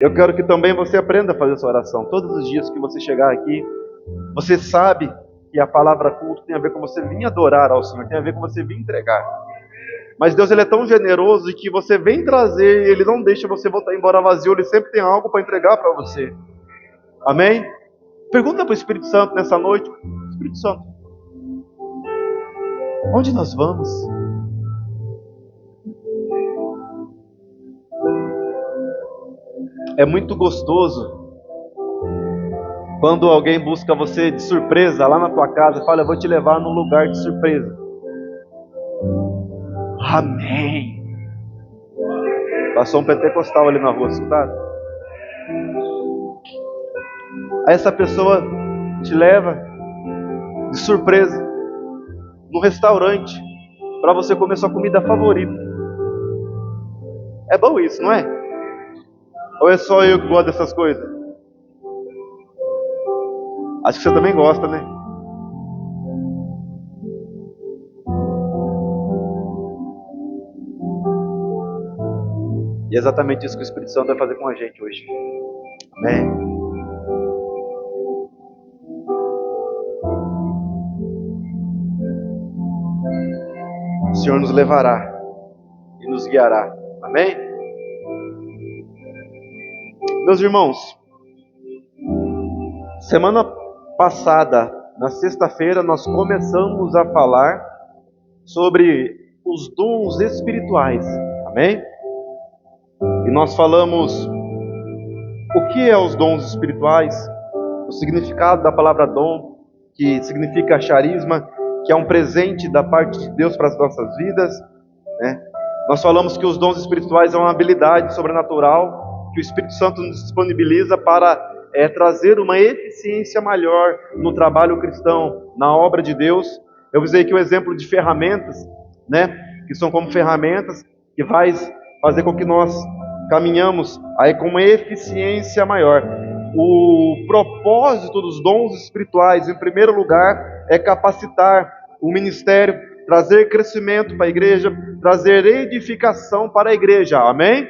Eu quero que também você aprenda a fazer essa oração. Todos os dias que você chegar aqui, você sabe que a palavra culto tem a ver com você vir adorar ao Senhor, tem a ver com você vir entregar. Mas Deus, Ele é tão generoso que você vem trazer e Ele não deixa você voltar embora vazio. Ele sempre tem algo para entregar para você. Amém? Pergunta para o Espírito Santo nessa noite. Espírito Santo, onde nós vamos? É muito gostoso quando alguém busca você de surpresa lá na tua casa e fala: eu vou te levar num lugar de surpresa. Amém. Passou um pentecostal ali na rua, escutado? Aí essa pessoa te leva de surpresa no restaurante para você comer sua comida favorita. É bom isso, não é? Ou é só eu que gosto dessas coisas? Acho que você também gosta, né? E é exatamente isso que o Espírito Santo vai fazer com a gente hoje. Amém? O Senhor nos levará e nos guiará. Amém? Meus irmãos, semana passada, na sexta-feira, nós começamos a falar sobre os dons espirituais. Amém? E nós falamos o que é os dons espirituais, o significado da palavra dom, que significa charisma, que é um presente da parte de Deus para as nossas vidas, né? Nós falamos que os dons espirituais é uma habilidade sobrenatural que o Espírito Santo nos disponibiliza para trazer uma eficiência maior no trabalho cristão, na obra de Deus. Eu usei aqui o exemplo de ferramentas, né? Que são como ferramentas que vai fazer com que nós caminhamos aí com uma eficiência maior. O propósito dos dons espirituais, em primeiro lugar, é capacitar o ministério, trazer crescimento para a igreja, trazer edificação para a igreja. Amém?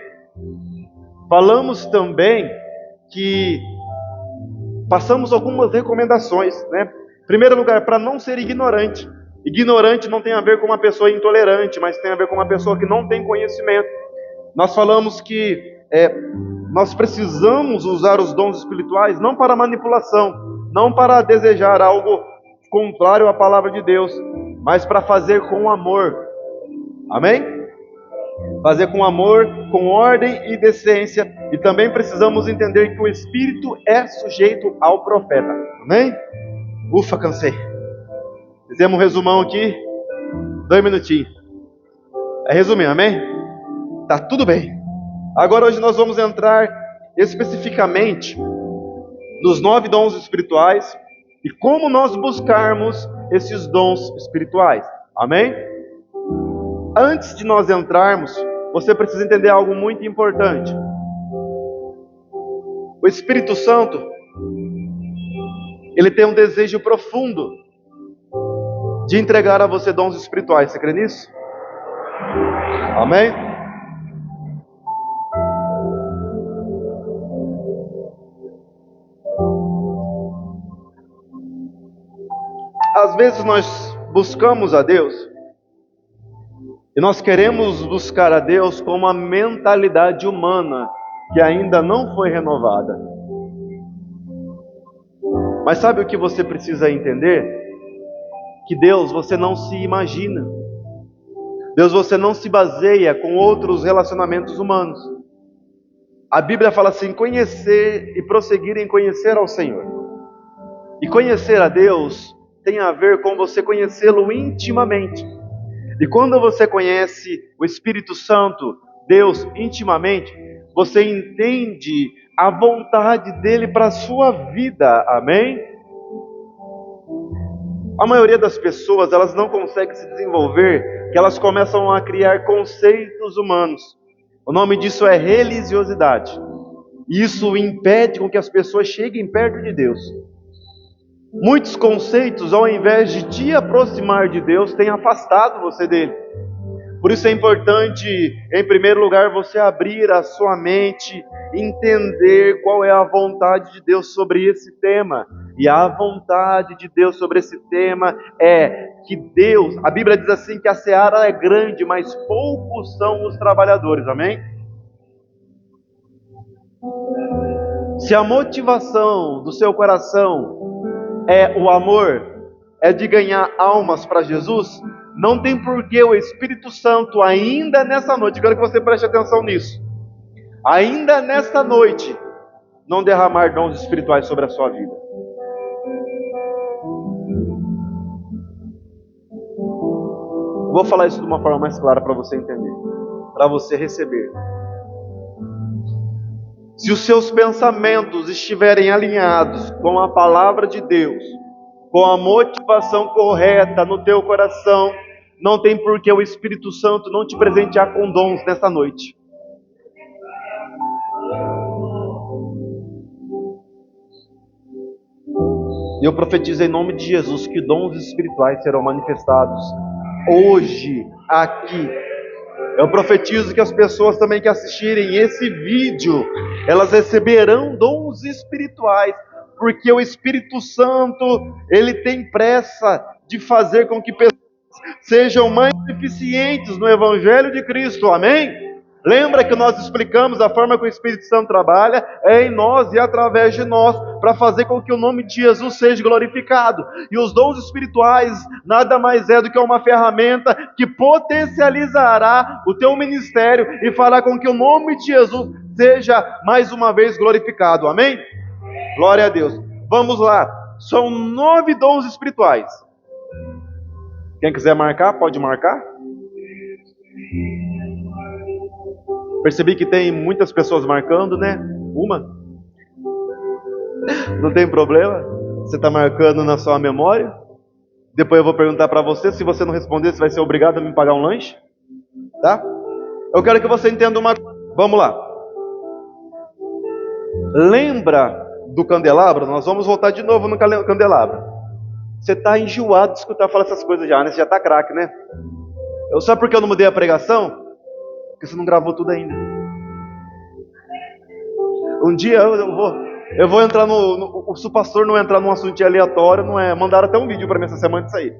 Falamos também que passamos algumas recomendações, né? Em primeiro lugar, para não ser ignorante. Ignorante não tem a ver com uma pessoa intolerante, mas tem a ver com uma pessoa que não tem conhecimento. Nós falamos que nós precisamos usar os dons espirituais não para manipulação, não para desejar algo contrário à palavra de Deus, mas para fazer com amor. Amém? Fazer com amor, com ordem e decência. E também precisamos entender que o Espírito é sujeito ao profeta. Amém? Ufa, cansei. Fizemos um resumão aqui, 2 minutinhos. É resumindo, amém? Tá tudo bem. Agora hoje nós vamos entrar especificamente nos 9 dons espirituais e como nós buscarmos esses dons espirituais. Amém? Antes de nós entrarmos, você precisa entender algo muito importante. O Espírito Santo, ele tem um desejo profundo de entregar a você dons espirituais. Você crê nisso? Amém? Às vezes nós buscamos a Deus e nós queremos buscar a Deus com uma mentalidade humana que ainda não foi renovada. Mas sabe o que você precisa entender? Que Deus você não se imagina. Deus você não se baseia com outros relacionamentos humanos. A Bíblia fala assim: conhecer e prosseguir em conhecer ao Senhor. E conhecer a Deus tem a ver com você conhecê-lo intimamente. E quando você conhece o Espírito Santo, Deus, intimamente, você entende a vontade dele para a sua vida. Amém? A maioria das pessoas, elas não conseguem se desenvolver, que elas começam a criar conceitos humanos. O nome disso é religiosidade. E isso impede com que as pessoas cheguem perto de Deus. Muitos conceitos, ao invés de te aproximar de Deus, têm afastado você dele. Por isso é importante, em primeiro lugar, você abrir a sua mente, entender qual é a vontade de Deus sobre esse tema. E a vontade de Deus sobre esse tema é que Deus, a Bíblia diz assim, que a seara é grande, mas poucos são os trabalhadores, amém? Se a motivação do seu coração é o amor, é de ganhar almas para Jesus, não tem por que o Espírito Santo ainda nessa noite, eu quero que você preste atenção nisso, ainda nessa noite, não derramar dons espirituais sobre a sua vida. Eu vou falar isso de uma forma mais clara para você entender, para você receber. Se os seus pensamentos estiverem alinhados com a palavra de Deus, com a motivação correta no teu coração, não tem por que o Espírito Santo não te presentear com dons nessa noite. E eu profetizo em nome de Jesus que dons espirituais serão manifestados hoje, aqui. Eu profetizo que as pessoas também que assistirem esse vídeo, elas receberão dons espirituais, porque o Espírito Santo, ele tem pressa de fazer com que pessoas sejam mais eficientes no Evangelho de Cristo, amém? Lembra que nós explicamos a forma que o Espírito Santo trabalha? É em nós e através de nós, para fazer com que o nome de Jesus seja glorificado. E os dons espirituais nada mais é do que uma ferramenta que potencializará o teu ministério e fará com que o nome de Jesus seja mais uma vez glorificado, amém? Glória a Deus. Vamos lá, são 9 dons espirituais. Quem quiser marcar, pode marcar. Percebi que tem muitas pessoas marcando, né? Uma? Não tem problema? Você está marcando na sua memória? Depois eu vou perguntar para você. Se você não responder, você vai ser obrigado a me pagar um lanche? Tá? Eu quero que você entenda uma coisa. Vamos lá. Lembra do candelabro? Nós vamos voltar de novo no candelabro. Você está enjoado de escutar falar essas coisas já, né? Você já está craque, né? Sabe por que eu não mudei a pregação? Porque você não gravou tudo ainda. Um dia eu vou entrar se o pastor não entrar num assunto aleatório, não é? Mandaram até um vídeo para mim essa semana disso aí.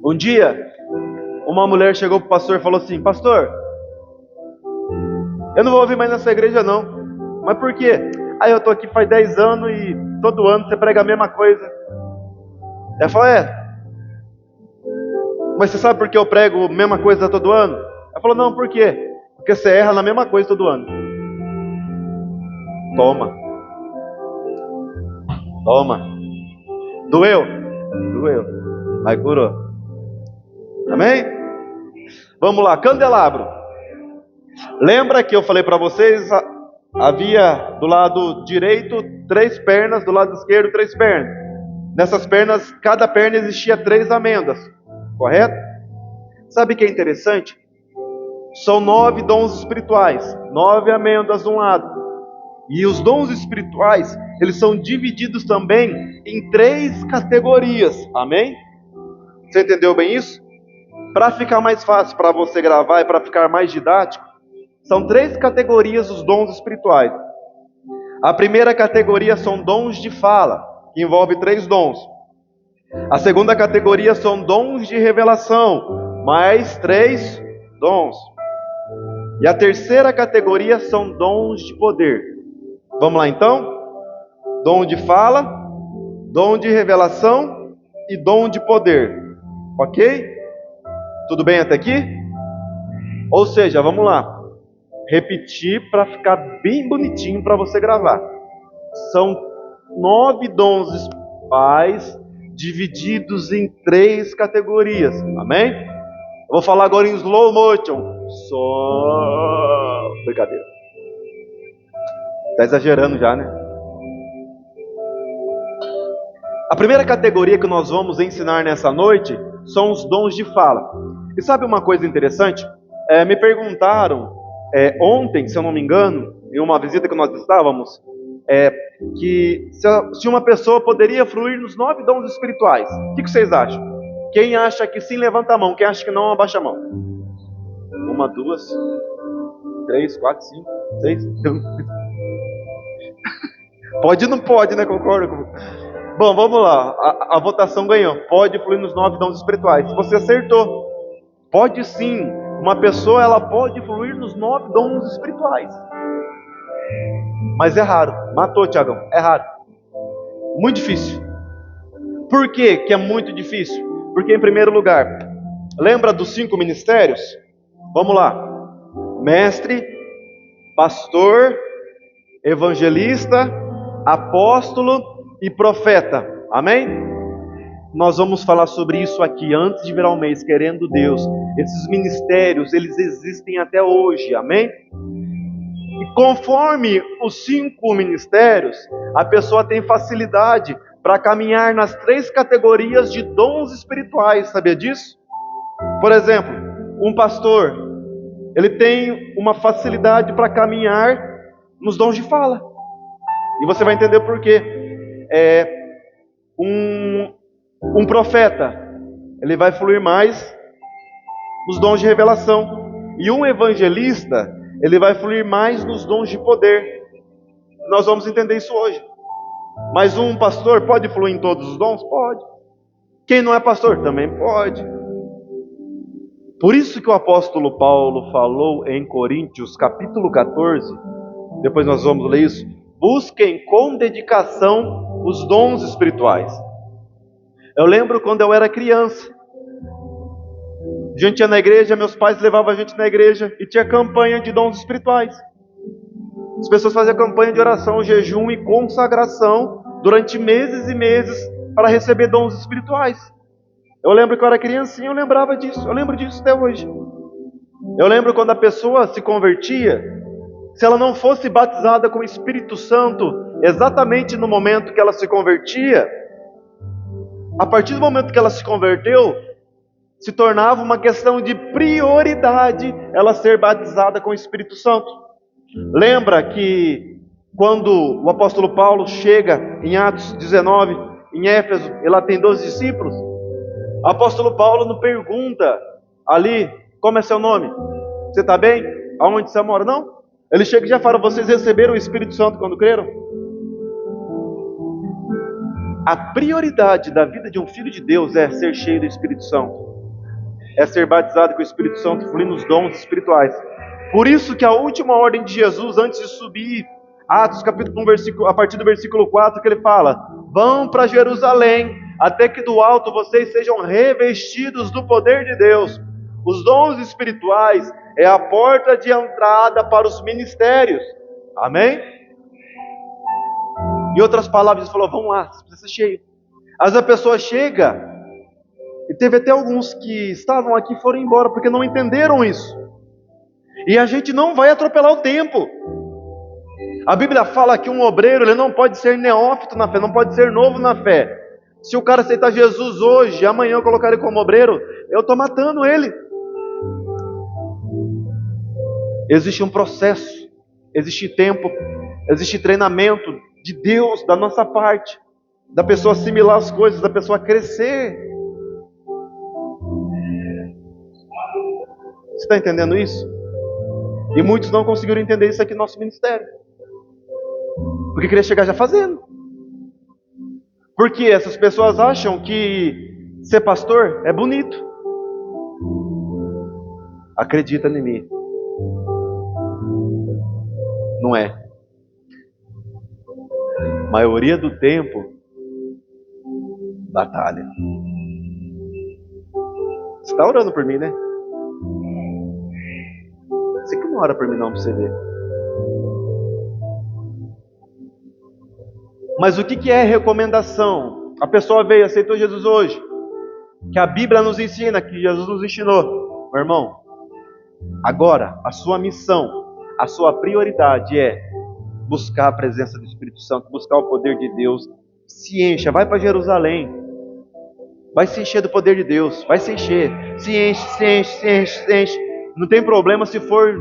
Um dia, uma mulher chegou pro pastor e falou assim: pastor, eu não vou ouvir mais nessa igreja não. Mas por quê? Aí eu tô aqui faz 10 anos e todo ano você prega a mesma coisa. Ela falou: mas você sabe por que eu prego a mesma coisa todo ano? Ela falou: não, por quê? Porque você erra na mesma coisa todo ano. Toma. Doeu? Doeu. Aí curou. Amém? Vamos lá, candelabro. Lembra que eu falei para vocês, havia do lado direito 3 pernas, do lado esquerdo 3 pernas. Nessas pernas, cada perna existia 3 amêndoas. Correto? Sabe o que é interessante? São 9 dons espirituais, 9 amêndoas de um lado. E os dons espirituais, eles são divididos também em 3 categorias. Amém? Você entendeu bem isso? Para ficar mais fácil para você gravar e para ficar mais didático, são 3 categorias os dons espirituais. A primeira categoria são dons de fala, que envolve 3 dons. A segunda categoria são dons de revelação, mais 3 dons. E a terceira categoria são dons de poder. Vamos lá então? Dom de fala, dom de revelação e dom de poder. Ok? Tudo bem até aqui? Ou seja, vamos lá. Repetir para ficar bem bonitinho para você gravar. São 9 dons espirituais divididos em 3 categorias. Amém? Eu vou falar agora em slow motion. Só brincadeira. Está exagerando já, né? A primeira categoria que nós vamos ensinar nessa noite são os dons de fala. E sabe uma coisa interessante? Me perguntaram ontem, se eu não me engano, em uma visita que nós estávamos, que se uma pessoa poderia fluir nos 9 dons espirituais. O que vocês acham? Quem acha que sim, levanta a mão. Quem acha que não, abaixa a mão. 1, 2, 3, 4, 5, 6. Pode ou não pode, né? Concorda comigo? Bom, vamos lá. A votação ganhou. Pode fluir nos 9 dons espirituais. Você acertou. Pode sim. Uma pessoa, ela pode fluir nos 9 dons espirituais. Mas é raro. Matou, Tiagão. É raro. Muito difícil. Por que que é muito difícil? Porque, em primeiro lugar, lembra dos 5 ministérios? Vamos lá. Mestre, pastor, evangelista, apóstolo e profeta. Amém? Nós vamos falar sobre isso aqui antes de virar o mês, querendo Deus. Esses ministérios, eles existem até hoje. Amém? E conforme os 5 ministérios, a pessoa tem facilidade para caminhar nas 3 categorias de dons espirituais. Sabia disso? Por exemplo, um pastor, ele tem uma facilidade para caminhar nos dons de fala. E você vai entender por quê. Um profeta, ele vai fluir mais nos dons de revelação. E um evangelista, ele vai fluir mais nos dons de poder. Nós vamos entender isso hoje. Mas um pastor pode fluir em todos os dons? Pode. Quem não é pastor? Também pode. Por isso que o apóstolo Paulo falou em Coríntios, capítulo 14, depois nós vamos ler isso: busquem com dedicação os dons espirituais. Eu lembro quando eu era criança, a gente ia na igreja, meus pais levavam a gente na igreja e tinha campanha de dons espirituais. As pessoas faziam campanha de oração, jejum e consagração durante meses e meses para receber dons espirituais. Eu lembro que eu era criancinha, eu lembrava disso, eu lembro disso até hoje. Eu lembro quando a pessoa se convertia, se ela não fosse batizada com o Espírito Santo exatamente no momento que ela se convertia, a partir do momento que ela se converteu, se tornava uma questão de prioridade ela ser batizada com o Espírito Santo. Lembra que quando o apóstolo Paulo chega em Atos 19, em Éfeso, e lá tem 12 discípulos, o apóstolo Paulo não pergunta ali, como é seu nome? Você está bem? Aonde você mora? Não. Ele chega e já fala: vocês receberam o Espírito Santo quando creram? A prioridade da vida de um filho de Deus é ser cheio do Espírito Santo. É ser batizado com o Espírito Santo, fluindo nos dons espirituais. Por isso que a última ordem de Jesus, antes de subir, Atos capítulo 1, a partir do versículo 4, que ele fala: vão para Jerusalém, até que do alto vocês sejam revestidos do poder de Deus. Os dons espirituais é a porta de entrada para os ministérios. Amém? Em outras palavras, ele falou: vão lá, você precisa ser cheio. Às vezes a pessoa chega, e teve até alguns que estavam aqui e foram embora, porque não entenderam isso. E a gente não vai atropelar o tempo. A Bíblia fala que um obreiro, ele não pode ser neófito na fé, não pode ser novo na fé. Se o cara aceitar Jesus hoje, amanhã eu colocar ele como obreiro, eu estou matando ele. Existe um processo, existe tempo, existe treinamento de Deus, da nossa parte, da pessoa assimilar as coisas, da pessoa crescer. Você está entendendo isso? E muitos não conseguiram entender isso aqui no nosso ministério, porque queria chegar já fazendo. Porque essas pessoas acham que ser pastor é bonito. Acredita em mim, não é. A maioria do tempo, batalha. Você está orando por mim, né? Você que não ora por mim não, para você ver. Mas o que é recomendação? A pessoa veio, aceitou Jesus hoje, que a Bíblia nos ensina, que Jesus nos ensinou. Meu irmão, agora a sua missão, a sua prioridade é buscar a presença do Espírito Santo, buscar o poder de Deus. Se encha, vai para Jerusalém, vai se encher do poder de Deus, vai se encher, se enche, se enche, se enche, se enche. Não tem problema se for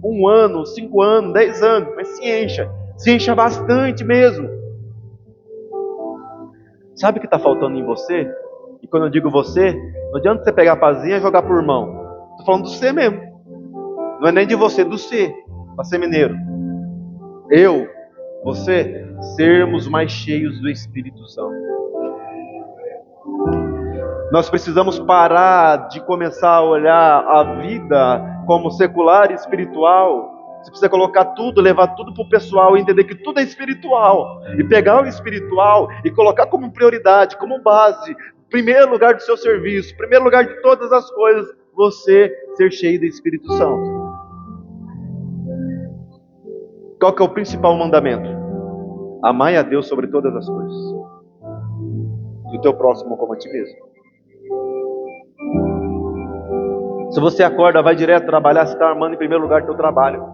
1 ano, 5 anos, 10 anos, mas se encha bastante mesmo. Sabe o que está faltando em você E quando eu digo você, não adianta você pegar a pazinha e jogar por mão. Estou falando do você mesmo. Não é nem de você, do você. Para ser mineiro. Eu, você, sermos mais cheios do Espírito Santo. Nós precisamos parar de começar a olhar a vida como secular e espiritual. Você precisa colocar tudo, levar tudo para o pessoal, entender que tudo é espiritual. E pegar o espiritual e colocar como prioridade, como base, primeiro lugar do seu serviço, primeiro lugar de todas as coisas, você ser cheio do Espírito Santo. Qual que é o principal mandamento? Amai a Deus sobre todas as coisas. E o teu próximo como a ti mesmo. Se você acorda, vai direto trabalhar, você está armando em primeiro lugar o teu trabalho.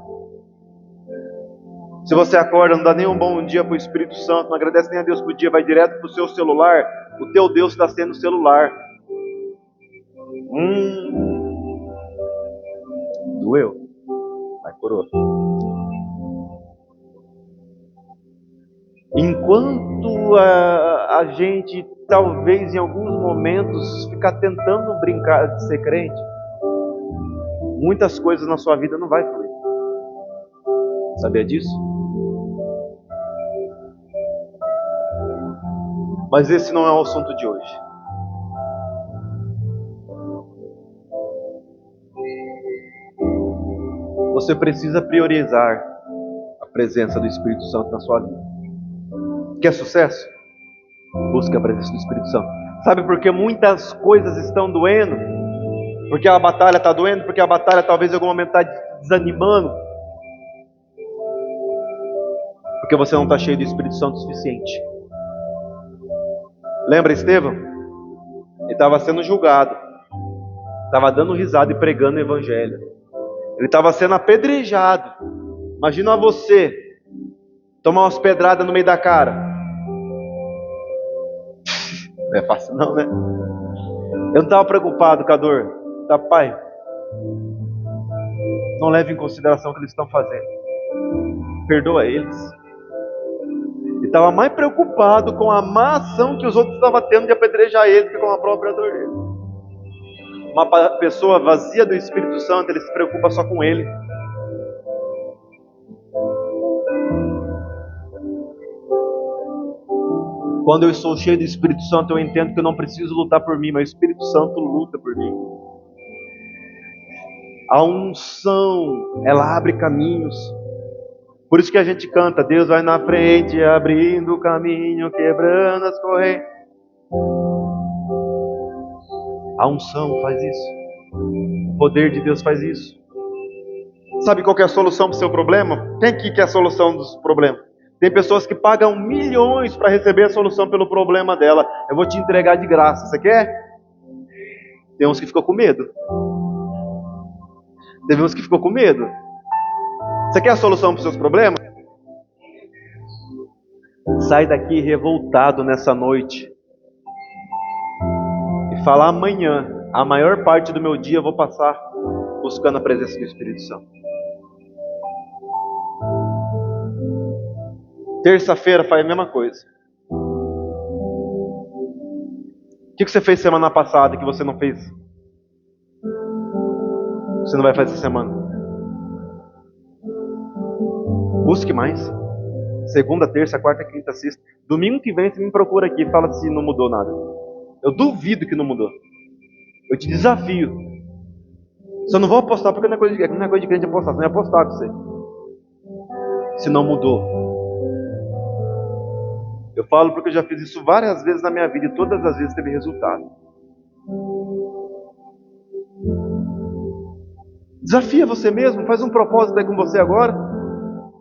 Se você acorda, não dá nem um bom dia para o Espírito Santo, não agradece nem a Deus por dia, vai direto para o seu celular, o teu Deus está sendo o celular. Doeu? Vai por outro. Enquanto a gente, talvez em alguns momentos, ficar tentando brincar de ser crente, muitas coisas na sua vida não vai fluir. Sabia disso? Mas esse não é o assunto de hoje. Você precisa priorizar a presença do Espírito Santo na sua vida. Quer sucesso? Busque a presença do Espírito Santo. Sabe por que muitas coisas estão doendo? Porque a batalha está doendo? Porque a batalha talvez em algum momento está desanimando? Porque você não está cheio do Espírito Santo o suficiente. Lembra Estevão? Ele estava sendo julgado, estava dando risada e pregando o Evangelho. Ele estava sendo apedrejado. Imagina você tomar umas pedradas no meio da cara. Não é fácil não, né? Eu não estava preocupado com a dor. Tá, pai, não leve em consideração o que eles estão fazendo. Perdoa eles. Ele estava mais preocupado com a má ação que os outros estavam tendo de apedrejar ele que com a própria dor dele. Uma pessoa vazia do Espírito Santo, ele se preocupa só com ele. Quando eu estou cheio do Espírito Santo, eu entendo que eu não preciso lutar por mim, mas o Espírito Santo luta por mim. A unção, ela abre caminhos. Por isso que a gente canta, Deus vai na frente, abrindo o caminho, quebrando as correntes. A unção faz isso. O poder de Deus faz isso. Sabe qual que é a solução para o seu problema? Quem aqui quer a solução dos problemas? Tem pessoas que pagam milhões para receber a solução pelo problema dela. Eu vou te entregar de graça. Você quer? Tem uns que ficam com medo. Teve uns que ficou com medo. Você quer a solução para os seus problemas? Sai daqui revoltado nessa noite. E fala amanhã, a maior parte do meu dia eu vou passar buscando a presença do Espírito Santo. Terça-feira faz a mesma coisa. O que você fez semana passada que você não fez? Você não vai fazer essa semana? Busque mais. Segunda, terça, quarta, quinta, sexta. Domingo que vem você me procura aqui e fala se não mudou nada. Eu duvido que não mudou. Eu te desafio. Só não vou apostar porque não é coisa de crente apostar. Você não ia apostar com você. Se não mudou. Eu falo porque eu já fiz isso várias vezes na minha vida e todas as vezes teve resultado. Desafia você mesmo, faz um propósito aí com você agora.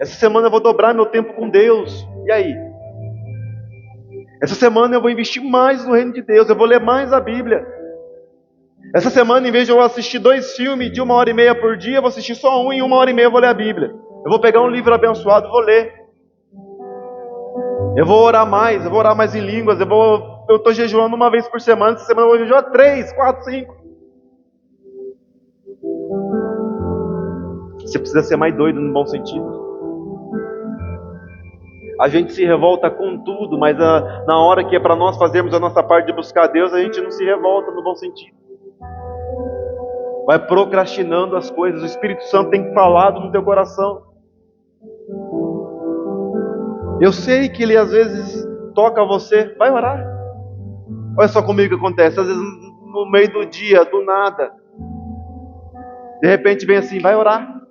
Essa semana eu vou dobrar meu tempo com Deus. E aí? Essa semana eu vou investir mais no reino de Deus, eu vou ler mais a Bíblia. Essa semana, em vez de eu assistir 2 filmes de 1h30 por dia, eu vou assistir só um e 1h30 eu vou ler a Bíblia. Eu vou pegar um livro abençoado e vou ler. Eu vou orar mais em línguas. Eu estou jejuando uma vez por semana. Essa semana eu vou jejuar 3, 4, 5. Você precisa ser mais doido no bom sentido. A gente se revolta com tudo, mas na hora que é para nós fazermos a nossa parte de buscar Deus, a gente não se revolta no bom sentido. Vai procrastinando as coisas. O Espírito Santo tem falado no teu coração. Eu sei que Ele às vezes toca você. Vai orar. Olha só comigo o que acontece. Às vezes no meio do dia, do nada, de repente vem assim, vai orar.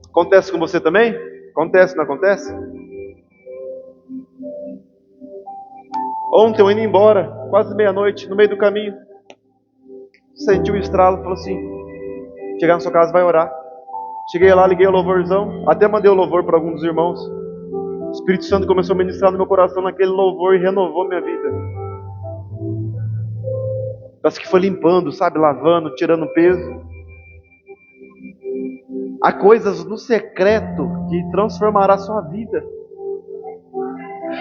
Acontece com você também? Acontece, não acontece? Ontem eu indo embora, quase meia-noite, no meio do caminho, senti um estralo, falou assim, chegar na sua casa, vai orar. Cheguei lá, liguei o louvorzão, até mandei o louvor para alguns dos irmãos. O Espírito Santo começou a ministrar no meu coração naquele louvor e renovou minha vida. Parece que foi limpando, sabe, lavando, tirando peso. Há coisas no secreto que transformará a sua vida.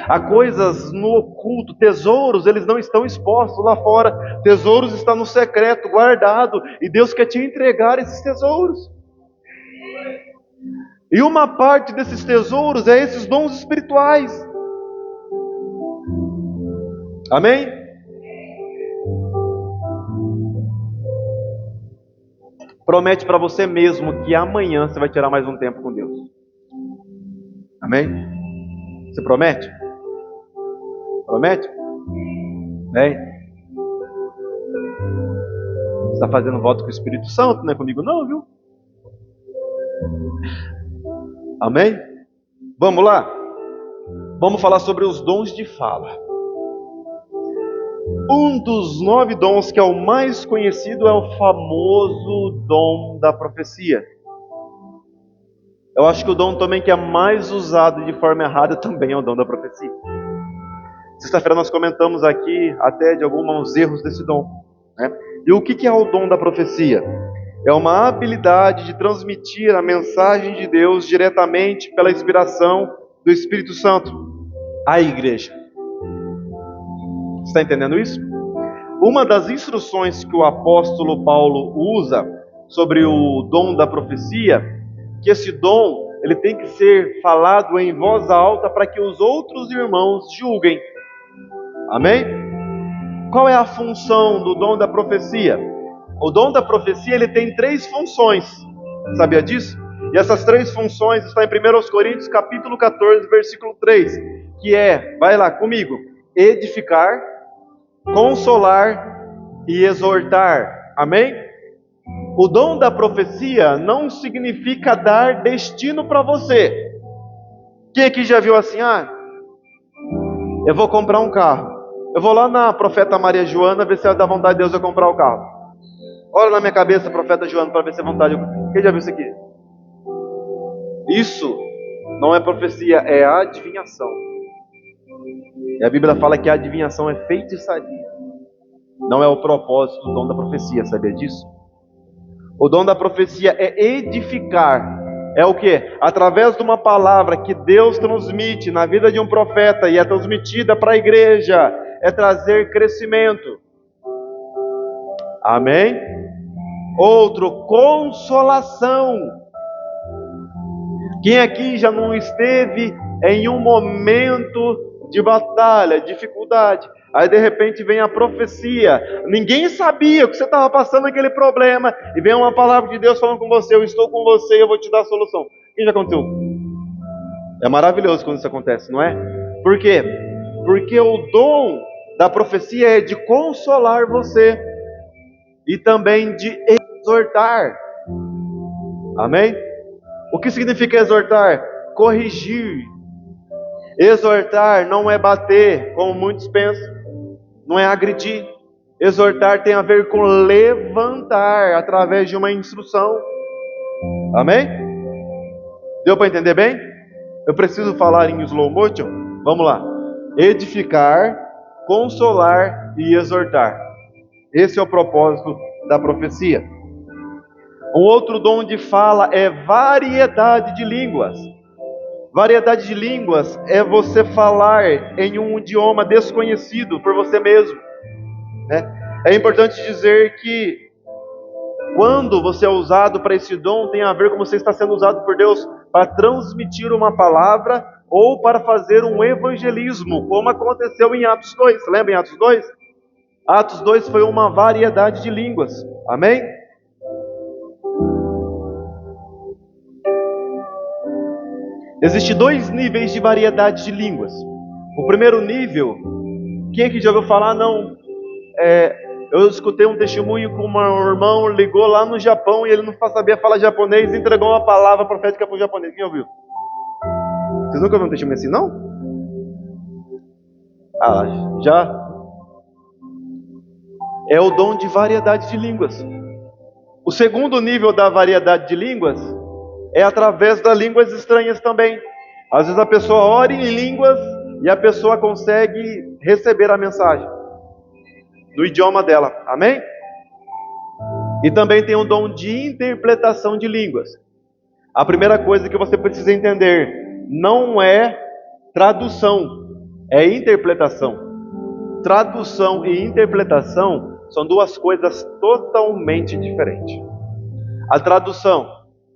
Há coisas no oculto, tesouros, eles não estão expostos lá fora. Tesouros estão no secreto, guardado, e Deus quer te entregar esses tesouros. E uma parte desses tesouros é esses dons espirituais. Amém? Promete para você mesmo que amanhã você vai tirar mais um tempo com Deus. Amém? Você promete? Promete? Bem, você está fazendo voto com o Espírito Santo, não é comigo não, viu? Amém? Vamos lá? Vamos falar sobre os dons de fala. Um dos 9 dons que é o mais conhecido é o famoso dom da profecia. Eu acho que o dom também que é mais usado de forma errada também é o dom da profecia. Sexta-feira nós comentamos aqui até de alguns erros desse dom, né? E o que é o dom da profecia? É uma habilidade de transmitir a mensagem de Deus diretamente pela inspiração do Espírito Santo à igreja. Você está entendendo isso? Uma das instruções que o apóstolo Paulo usa sobre o dom da profecia, que esse dom ele tem que ser falado em voz alta para que os outros irmãos julguem. Amém? Qual é a função do dom da profecia? O dom da profecia ele tem 3 funções. Sabia disso? E essas 3 funções estão em 1 Coríntios capítulo 14, versículo 3, que é, vai lá comigo, edificar, consolar e exortar. Amém? O dom da profecia não significa dar destino para você. Quem aqui já viu assim, eu vou comprar um carro. Eu vou lá na profeta Maria Joana ver se ela dá vontade de Deus eu comprar o carro. Olha na minha cabeça, profeta Joana, para ver se é vontade. Quem já viu isso aqui? Isso não é profecia, é adivinhação. E a Bíblia fala que a adivinhação é feitiçaria. Não é o propósito do dom da profecia, sabia disso? O dom da profecia é edificar. É o que? Através de uma palavra que Deus transmite na vida de um profeta e é transmitida para a igreja, é trazer crescimento. Amém? Outro, consolação. Quem aqui já não esteve em um momento de batalha, dificuldade, aí de repente vem a profecia, ninguém sabia que você estava passando aquele problema, e vem uma palavra de Deus falando com você, eu estou com você, eu vou te dar a solução. Quem já aconteceu? É maravilhoso quando isso acontece, não é? Por quê? Porque o dom da profecia é de consolar você, e também de exortar. Amém? O que significa exortar? Corrigir. Exortar não é bater, como muitos pensam, não é agredir. Exortar tem a ver com levantar através de uma instrução. Amém? Deu para entender bem? Eu preciso falar em slow motion? Vamos lá. Edificar, consolar e exortar. Esse é o propósito da profecia. Um outro dom de fala é variedade de línguas. Variedade de línguas é você falar em um idioma desconhecido por você mesmo, né? É importante dizer que quando você é usado para esse dom, tem a ver com você está sendo usado por Deus para transmitir uma palavra ou para fazer um evangelismo, como aconteceu em Atos 2. Lembra em Atos 2? Atos 2 foi uma variedade de línguas. Amém? Existem dois níveis de variedade de línguas. O primeiro nível, quem aqui já ouviu falar? Não. Eu escutei um testemunho que um irmão ligou lá no Japão e ele não sabia falar japonês e entregou uma palavra profética para o japonês. Quem ouviu? Vocês nunca ouviram um testemunho assim, não? Já? É o dom de variedade de línguas. O segundo nível da variedade de línguas é através das línguas estranhas também. Às vezes a pessoa ora em línguas e a pessoa consegue receber a mensagem no idioma dela. Amém? E também tem o dom de interpretação de línguas. A primeira coisa que você precisa entender não é tradução, é interpretação. Tradução e interpretação são duas coisas totalmente diferentes. A tradução,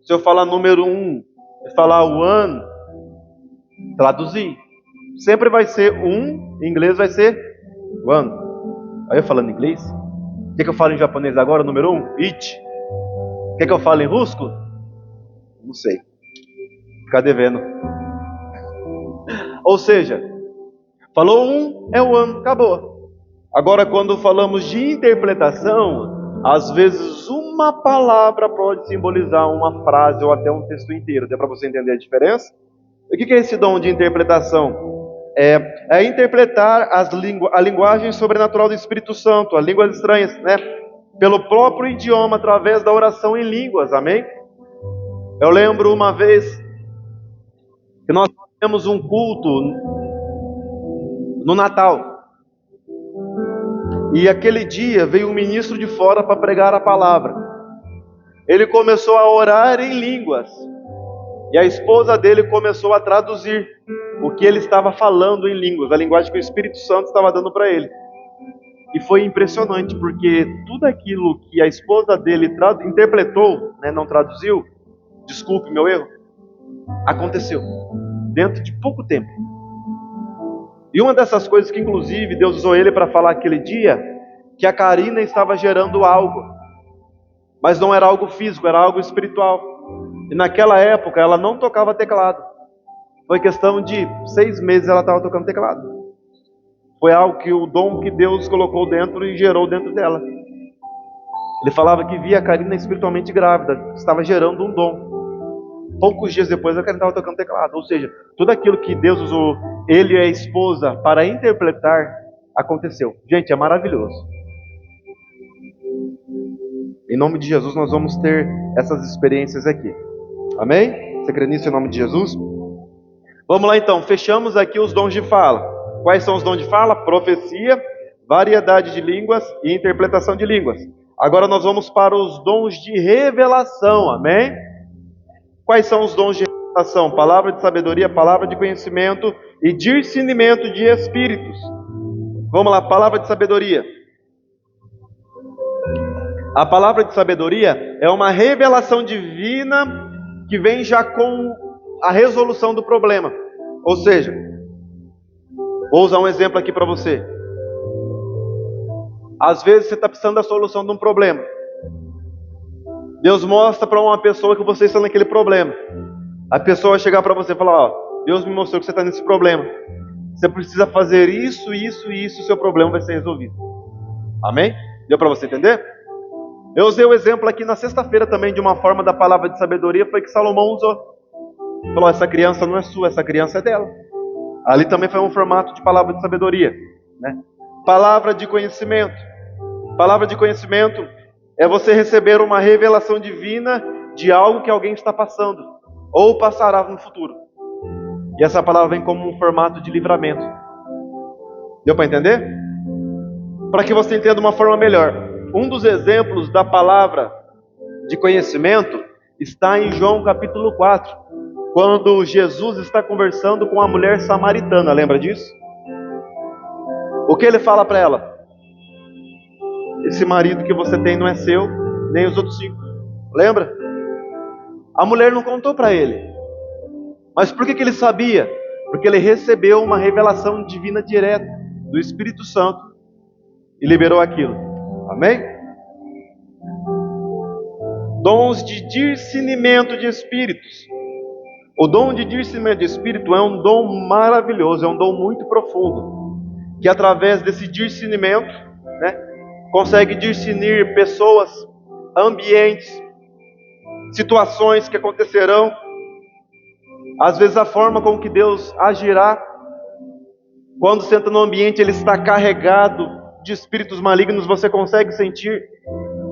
se eu falar número 1, eu falar one, traduzir. Sempre vai ser um, em inglês vai ser one. Aí eu falando em inglês, o que eu falo em japonês agora, número 1? It. O que eu falo em russo? Não sei. Ficar devendo. Ou seja, falou um, é one, acabou. Agora, quando falamos de interpretação, às vezes uma palavra pode simbolizar uma frase ou até um texto inteiro. Deu para você entender a diferença? O que é esse dom de interpretação? É interpretar a linguagem sobrenatural do Espírito Santo, as línguas estranhas, né? Pelo próprio idioma, através da oração em línguas, amém? Eu lembro uma vez que nós temos um culto no Natal. E aquele dia veio um ministro de fora para pregar a palavra. Ele começou a orar em línguas. E a esposa dele começou a traduzir o que ele estava falando em línguas, a linguagem que o Espírito Santo estava dando para ele. E foi impressionante, porque tudo aquilo que a esposa dele interpretou, né, não traduziu, desculpe meu erro, aconteceu dentro de pouco tempo. E uma dessas coisas que inclusive Deus usou ele para falar aquele dia, que a Karina estava gerando algo, mas não era algo físico, era algo espiritual. E naquela época ela não tocava teclado. Foi questão de 6 meses ela estava tocando teclado. Foi algo que o dom que Deus colocou dentro e gerou dentro dela. Ele falava que via a Karina espiritualmente grávida, estava gerando um dom. Poucos dias depois a Karina estava tocando teclado. Ou seja, tudo aquilo que Deus usou ele e a esposa para interpretar, aconteceu. Gente, é maravilhoso. Em nome de Jesus nós vamos ter essas experiências aqui. Amém? Você crê nisso em nome de Jesus? Vamos lá então, fechamos aqui os dons de fala. Quais são os dons de fala? Profecia, variedade de línguas e interpretação de línguas. Agora nós vamos para os dons de revelação, amém? Quais são os dons de revelação? Palavra de sabedoria, palavra de conhecimento e discernimento de espíritos. Vamos lá, palavra de sabedoria. A palavra de sabedoria é uma revelação divina que vem já com a resolução do problema. Ou seja, vou usar um exemplo aqui para você. Às vezes você está precisando da solução de um problema. Deus mostra para uma pessoa que você está naquele problema. A pessoa vai chegar para você e falar: ó, Deus me mostrou que você está nesse problema. Você precisa fazer isso, isso e isso, e seu problema vai ser resolvido. Amém? Deu para você entender? Eu usei o exemplo aqui na sexta-feira também de uma forma da palavra de sabedoria, foi que Salomão usou. Falou: essa criança não é sua, essa criança é dela. Ali também foi um formato de palavra de sabedoria, né? Palavra de conhecimento. Palavra de conhecimento é você receber uma revelação divina de algo que alguém está passando ou passará no futuro. E essa palavra vem como um formato de livramento. Deu para entender? Para que você entenda de uma forma melhor. Um dos exemplos da palavra de conhecimento está em João capítulo 4, quando Jesus está conversando com a mulher samaritana. Lembra disso? O que ele fala para ela? Esse marido que você tem não é seu, nem os outros 5. Lembra? A mulher não contou para ele. Mas por que ele sabia? Porque ele recebeu uma revelação divina direta do Espírito Santo e liberou aquilo. Amém? Dons de discernimento de espíritos. O dom de discernimento de espírito é um dom maravilhoso, é um dom muito profundo, que através desse discernimento, consegue discernir pessoas, ambientes, situações que acontecerão. Às vezes a forma com que Deus agirá. Quando você entra no ambiente, ele está carregado de espíritos malignos, você consegue sentir.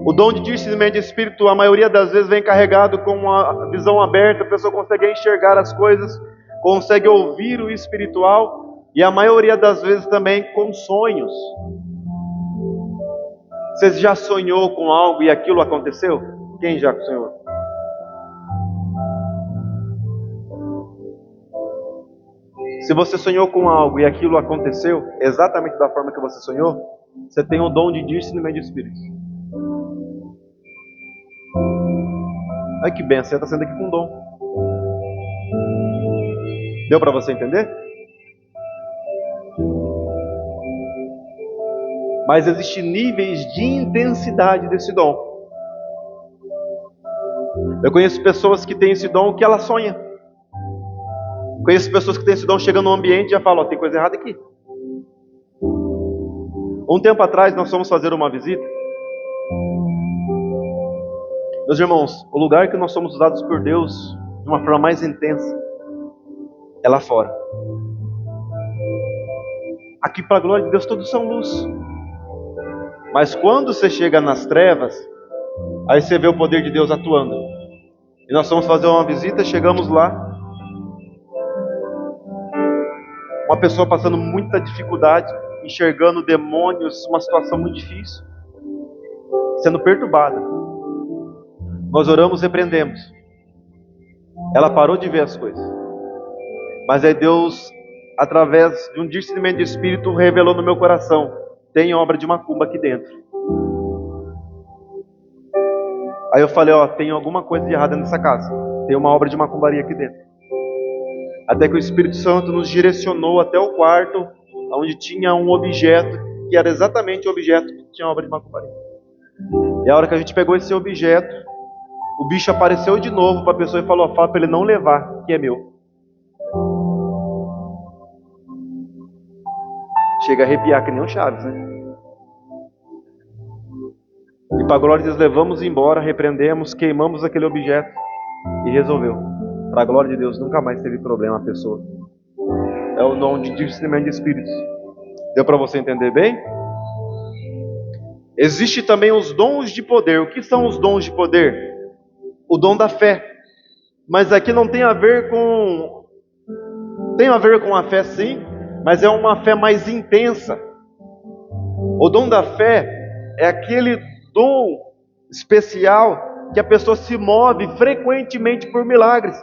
O dom de discernimento de espírito, a maioria das vezes vem carregado com a visão aberta, a pessoa consegue enxergar as coisas, consegue ouvir o espiritual, e a maioria das vezes também com sonhos. Você já sonhou com algo e aquilo aconteceu? Quem já sonhou? Se você sonhou com algo e aquilo aconteceu exatamente da forma que você sonhou, você tem o dom de discernimento de espíritos. Ai que benção, você está sendo aqui com dom. Deu para você entender? Mas existem níveis de intensidade desse dom. Eu conheço pessoas que têm esse dom que ela sonha. Conheço pessoas que têm esse dom, chegam no ambiente e já falam, tem coisa errada aqui. Um tempo atrás nós fomos fazer uma visita. Meus irmãos, o lugar que nós somos usados por Deus de uma forma mais intensa é lá fora. Aqui, para a glória de Deus, todos são luz. Mas quando você chega nas trevas, aí você vê o poder de Deus atuando. E nós fomos fazer uma visita, chegamos lá. Uma pessoa passando muita dificuldade, enxergando demônios, uma situação muito difícil, sendo perturbada. Nós oramos, repreendemos. Ela parou de ver as coisas. Mas aí Deus, através de um discernimento de espírito, revelou no meu coração: tem obra de macumba aqui dentro. Aí eu falei, tem alguma coisa de errada nessa casa. Tem uma obra de macumbaria aqui dentro. Até que o Espírito Santo nos direcionou até o quarto, onde tinha um objeto, que era exatamente o objeto que tinha obra de macumbaria. E a hora que a gente pegou esse objeto, o bicho apareceu de novo para a pessoa e falou, fala para ele não levar, que é meu. Chega a arrepiar que nem um Chaves, né? E para a glória de Deus, levamos embora, repreendemos, queimamos aquele objeto e resolveu. Para a glória de Deus, nunca mais teve problema a pessoa. É o dom de discernimento de espíritos. Deu para você entender bem? Existe também os dons de poder. O que são os dons de poder? O dom da fé. Mas aqui não tem a ver com... Tem a ver com a fé sim, mas é uma fé mais intensa. O dom da fé é aquele dom especial que a pessoa se move frequentemente por milagres.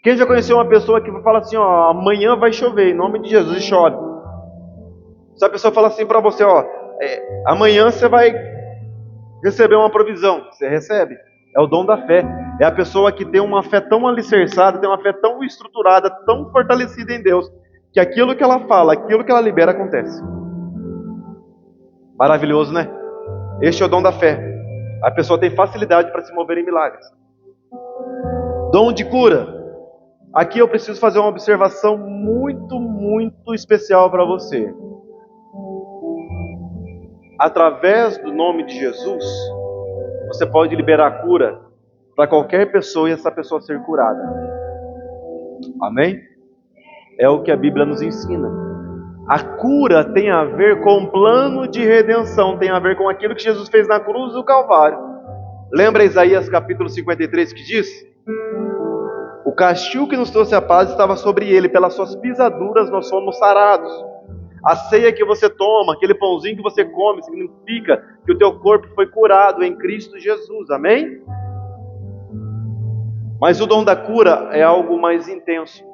Quem já conheceu uma pessoa que fala assim, amanhã vai chover, em nome de Jesus, e chove. Se a pessoa fala assim para você, amanhã você vai receber uma provisão, você recebe. É o dom da fé. É a pessoa que tem uma fé tão alicerçada, tem uma fé tão estruturada, tão fortalecida em Deus, que aquilo que ela fala, aquilo que ela libera, acontece. Maravilhoso, né? Este é o dom da fé. A pessoa tem facilidade para se mover em milagres. Dom de cura. Aqui eu preciso fazer uma observação muito, muito especial para você. Através do nome de Jesus, você pode liberar cura para qualquer pessoa e essa pessoa ser curada. Amém? É o que a Bíblia nos ensina. A cura tem a ver com o plano de redenção, tem a ver com aquilo que Jesus fez na cruz do Calvário. Lembra Isaías capítulo 53 que diz? O castigo que nos trouxe a paz estava sobre ele, pelas suas pisaduras nós fomos sarados. A ceia que você toma, aquele pãozinho que você come, significa que o teu corpo foi curado em Cristo Jesus, amém? Mas o dom da cura é algo mais intenso.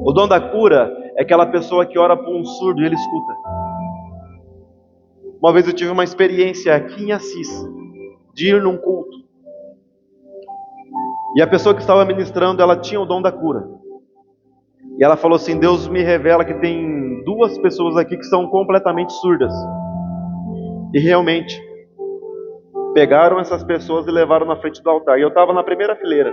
O dom da cura é aquela pessoa que ora para um surdo e ele escuta. Uma vez eu tive uma experiência aqui em Assis, de ir num culto. E a pessoa que estava ministrando, ela tinha o dom da cura. E ela falou assim: Deus me revela que tem duas pessoas aqui que são completamente surdas. E realmente, pegaram essas pessoas e levaram na frente do altar. E eu estava na primeira fileira.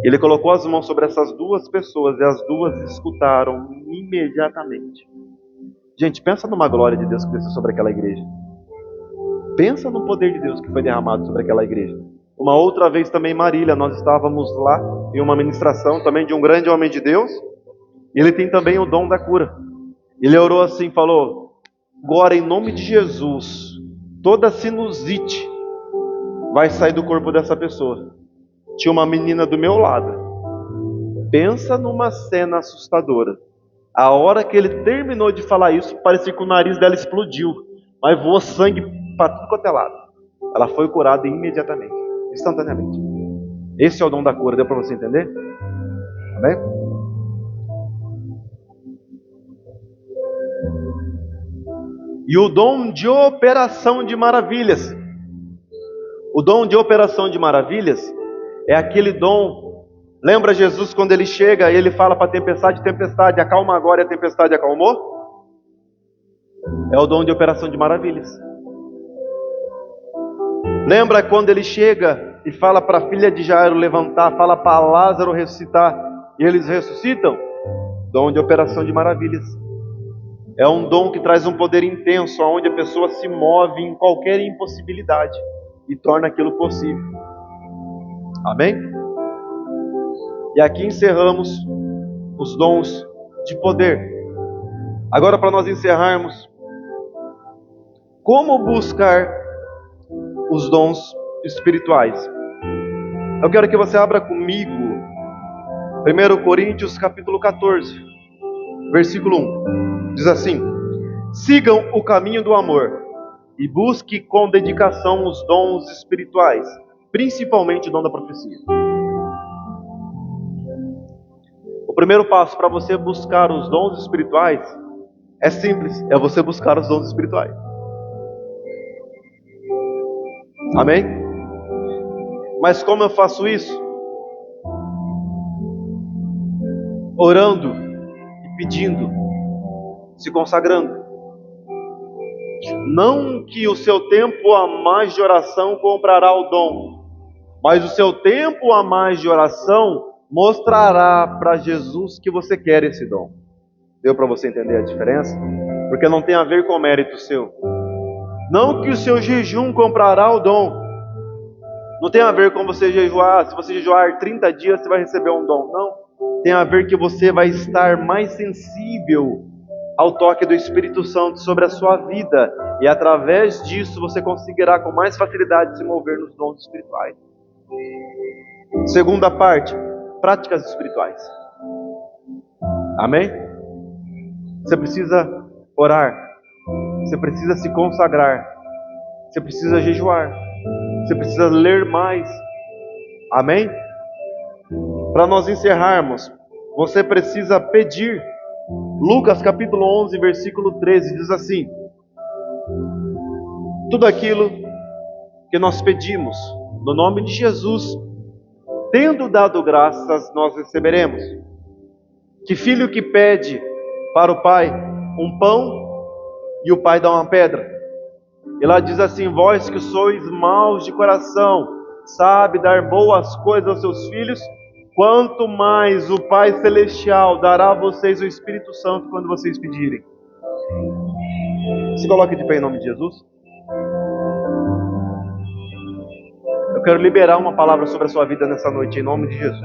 Ele colocou as mãos sobre essas duas pessoas e as duas escutaram imediatamente. Gente, pensa numa glória de Deus que desceu sobre aquela igreja. Pensa no poder de Deus que foi derramado sobre aquela igreja. Uma outra vez também em Marília, nós estávamos lá em uma ministração também de um grande homem de Deus. E ele tem também o dom da cura. Ele orou assim, falou: agora em nome de Jesus, toda sinusite vai sair do corpo dessa pessoa. Tinha uma menina do meu lado. Pensa numa cena assustadora. A hora que ele terminou de falar isso, parecia que o nariz dela explodiu, mas voou sangue para tudo quanto é lado. Ela foi curada imediatamente, instantaneamente. Esse é o dom da cura, deu para você entender? Amém? E o dom de operação de maravilhas. O dom de operação de maravilhas é aquele dom. Lembra Jesus quando ele chega e ele fala para a tempestade: tempestade, acalma agora, e a tempestade acalmou? É o dom de operação de maravilhas. Lembra quando ele chega e fala para a filha de Jairo levantar, fala para Lázaro ressuscitar, e eles ressuscitam? Dom de operação de maravilhas. É um dom que traz um poder intenso, onde a pessoa se move em qualquer impossibilidade e torna aquilo possível. Amém? E aqui encerramos os dons de poder. Agora, para nós encerrarmos, como buscar os dons espirituais? Eu quero que você abra comigo 1 Coríntios capítulo 14, versículo 1. Diz assim: sigam o caminho do amor e busque com dedicação os dons espirituais, principalmente o dom da profecia. O primeiro passo para você buscar os dons espirituais é simples, é você buscar os dons espirituais. Amém? Mas como eu faço isso? Orando e pedindo, se consagrando. Não que o seu tempo a mais de oração comprará o dom, mas o seu tempo a mais de oração mostrará para Jesus que você quer esse dom. Deu para você entender a diferença? Porque não tem a ver com mérito seu. Não que o seu jejum comprará o dom. Não tem a ver com você jejuar. Se você jejuar 30 dias, você vai receber um dom. Não. Tem a ver que você vai estar mais sensível ao toque do Espírito Santo sobre a sua vida. E através disso você conseguirá com mais facilidade se mover nos dons espirituais. Segunda parte, práticas espirituais. Amém? Você precisa orar. Você precisa se consagrar. Você precisa jejuar. Você precisa ler mais. Amém? Para nós encerrarmos, você precisa pedir. Lucas capítulo 11, versículo 13 diz assim: tudo aquilo que nós pedimos no nome de Jesus, tendo dado graças, nós receberemos. Que filho que pede para o pai um pão e o pai dá uma pedra? E lá diz assim: vós que sois maus de coração, sabe dar boas coisas aos seus filhos, quanto mais o Pai Celestial dará a vocês o Espírito Santo quando vocês pedirem. Se coloque de pé em nome de Jesus. Eu quero liberar uma palavra sobre a sua vida nessa noite, em nome de Jesus.